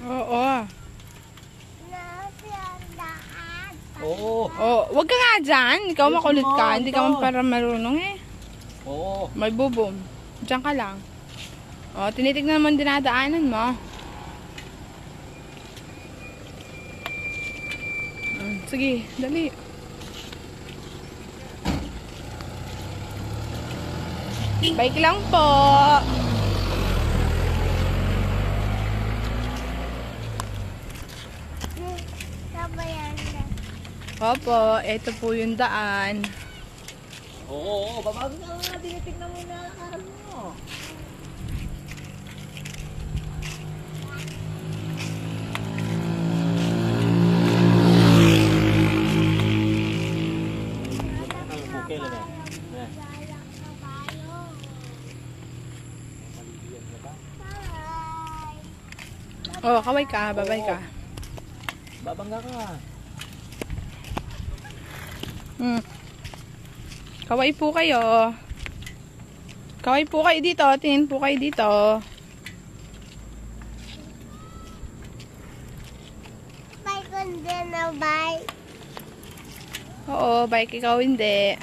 Oo. Oo. Oh, wag ka nga dyan. Ikaw makulit ka. Hindi ka man para marunong eh. Oo. May bubom. Diyan ka lang. Oh, tinitignan mo ang dinadaanan mo. Sige, dali. Bike lang po. Opo, ito po yung daan. Oo, babago ka nga. Tinitignan mo na ang mo. Okay lang eh. Oh, kaway ka, babay ka. Babangga ka. Kaway po kayo. Kaway po kayo dito. Tingin po kayo dito. Bike on din na bike. Oo, bike ikaw hindi.